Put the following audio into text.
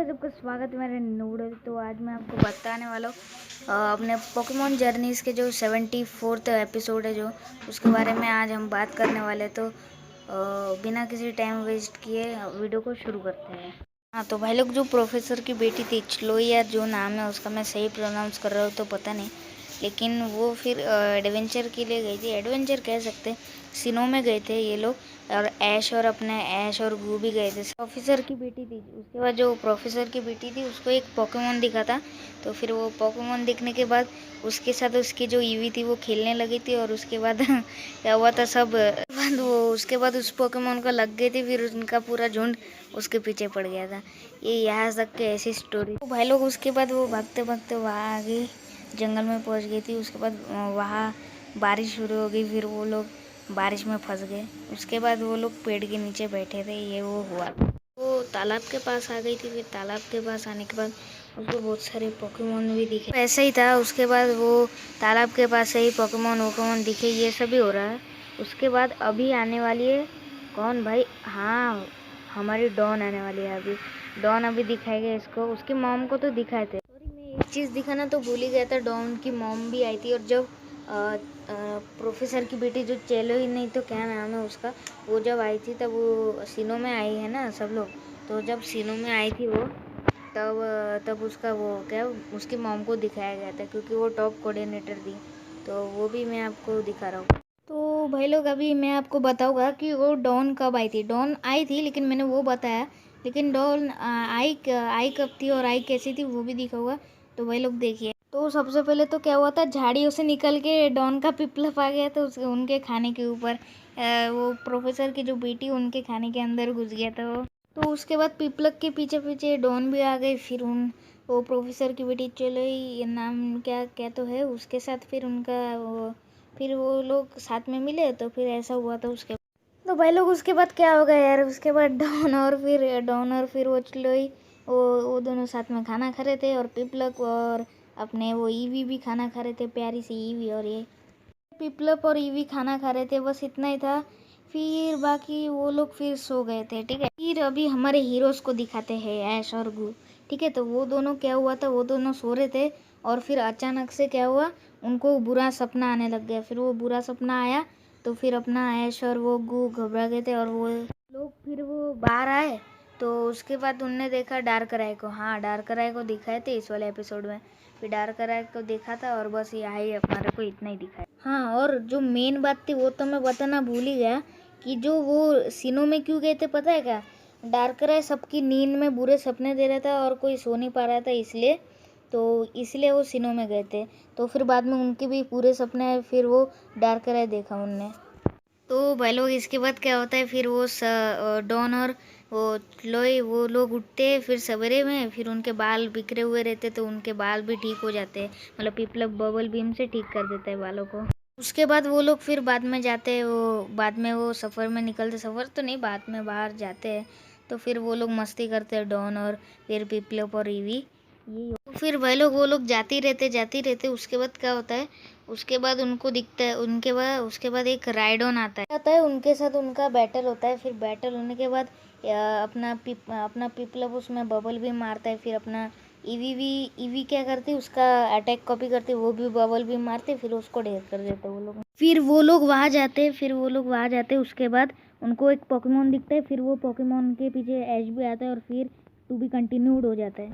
सबका स्वागत है मेरे नूडल। तो आज मैं आपको बताने वाला हूँ अपने पोकेमॉन जर्नीज़ के जो 74th एपिसोड है जो उसके बारे में आज हम बात करने वाले। तो बिना किसी टाइम वेस्ट किए वीडियो को शुरू करते हैं। हाँ तो भाई लोग, जो प्रोफेसर की बेटी थी चलोई, यार जो नाम है उसका मैं सही प्रोनाउंस कर रहा हूँ तो पता नहीं, लेकिन वो फिर एडवेंचर के लिए गई थी, एडवेंचर कह सकते, सिनो में गए थे ये लोग। और ऐश और गू भी गए थे। ऑफिसर की बेटी थी, उसके बाद जो प्रोफेसर की बेटी थी उसको एक पोकेमॉन दिखा था। तो फिर वो पोकेमॉन दिखने के बाद उसके साथ उसकी जो ईवी थी वो खेलने लगी थी। और उसके बाद क्या हुआ था सब बाद वो उसके बाद उस पोकेमॉन को लग गई थी, फिर उनका पूरा झुंड उसके पीछे पड़ गया था। ये यहाँ तक के ऐसी स्टोरी। तो भाई लोग उसके बाद वो भागते भागते वहाँ आ गई, जंगल में पहुँच गई थी। उसके बाद वहाँ बारिश शुरू हो गई, फिर वो लोग बारिश में फंस गए। उसके बाद वो लोग पेड़ के नीचे बैठे थे, ये वो हुआ। वो तालाब के पास आ गई थी, फिर तालाब के पास आने के बाद उसको बहुत सारे पोकेमॉन भी दिखे। ऐसे ही था, उसके बाद वो तालाब के पास से ही पोकेमॉन दिखे, ये सभी हो रहा है। उसके बाद अभी आने वाली है कौन भाई? हाँ, हमारी डॉन आने वाली है। अभी डॉन अभी दिखाएगा इसको, उसकी मॉम को तो दिखाए थे। सॉरी, मैं एक चीज़ दिखाना तो भूल ही गया था, डॉन की मॉम भी आई थी। और जब प्रोफेसर की बेटी जो चेलो ही नहीं तो क्या नाम है उसका, वो जब आई थी तब वो सिनो में आई है ना सब लोग। तो जब सिनो में आई थी वो तब उसका वो क्या उसकी मॉम को दिखाया गया था, क्योंकि वो टॉप कोऑर्डिनेटर थी। तो वो भी मैं आपको दिखा रहा हूँ। तो भाई लोग, अभी मैं आपको बताऊँगा कि वो डॉन कब आई थी। डॉन आई थी लेकिन मैंने वो बताया, लेकिन डॉन आई कब थी और आई कैसी थी वो भी दिखाऊंगा। तो भाई लोग देखिए। तो सबसे पहले तो क्या हुआ था, झाड़ियों से निकल के डॉन का पिपलप आ गया था उनके खाने के ऊपर। वो प्रोफेसर की जो बेटी उनके खाने के अंदर घुस गया था वो। तो उसके बाद पिपलक के पीछे पीछे डॉन भी आ गई। फिर वो प्रोफेसर की बेटी चलो ये नाम क्या क्या तो है उसके साथ, फिर वो लोग साथ में मिले। तो फिर ऐसा हुआ था उसके। तो भाई लोग उसके बाद क्या हो गया यार, उसके बाद डॉन और फिर वो चिलोई, वो दोनों साथ में खाना खा रहे थे। और पिपलक और अपने वो ईवी भी खाना खा रहे थे, प्यारी सी ईवी। और ये पिपलप और ईवी खाना खा रहे थे, बस इतना ही था। फिर बाकी वो लोग फिर सो गए थे। ठीक है, फिर अभी हमारे हीरोज़ को दिखाते हैं, ऐश और गू। ठीक है, तो वो दोनों क्या हुआ था, वो दोनों सो रहे थे और फिर अचानक से क्या हुआ, उनको बुरा सपना आने लग गया। फिर वो बुरा सपना आया तो फिर अपना ऐश और वो गू घबरा गए थे और वो लोग फिर वो बाहर आए। तो उसके बाद उनने देखा डार्कराय को। हाँ, डार्कराय को दिखाए थे इस वाले एपिसोड में। फिर डार्कराय को देखा था और बस यहाँ ही हमारे को इतना ही दिखाया। हाँ, और जो मेन बात थी वो तो मैं बताना भूल ही गया कि जो वो सिनो में क्यों गए थे पता है क्या? डार्कराय सबकी नींद में बुरे सपने दे रहा था और कोई सो नहीं पा रहा था, इसलिए वो सिनो में गए थे। तो फिर बाद में उनके भी पूरे सपने आए, फिर वो डार्कराय देखा उनने। तो भाई लोग इसके बाद क्या होता है, फिर वो डॉन और वो लोई वो लोग उठते हैं फिर सवेरे में। फिर उनके बाल बिखरे हुए रहते तो उनके बाल भी ठीक हो जाते हैं, मतलब पिपलप बबल बीम से ठीक कर देता है बालों को। उसके बाद वो लोग फिर बाद में जाते हैं, बाद में वो सफ़र में निकलते, सफ़र तो नहीं, बाद में बाहर जाते हैं। तो फिर वो लोग मस्ती करते हैं, डॉन और फिर पिपलप और ईवी। फिर वो लोग जाती रहते। उसके बाद क्या होता है, उसके बाद उनको दिखता है, उसके बाद एक राइडोन आता है उनके साथ, उनका बैटल होता है। फिर बैटल होने के बाद अपना पिपलप उसमें बबल भी मारता है। फिर अपना ईवी क्या करती है, उसका अटैक कॉपी करती है, वो भी बबल भी मारते, फिर उसको ढेर कर देते वो लोग। फिर वो लोग वहाँ जाते हैं। उसके बाद उनको एक पोकेमॉन दिखता है, फिर वो पोकेमॉन के पीछे ऐश भी आता है और फिर टू बी कंटिन्यूड हो जाता है।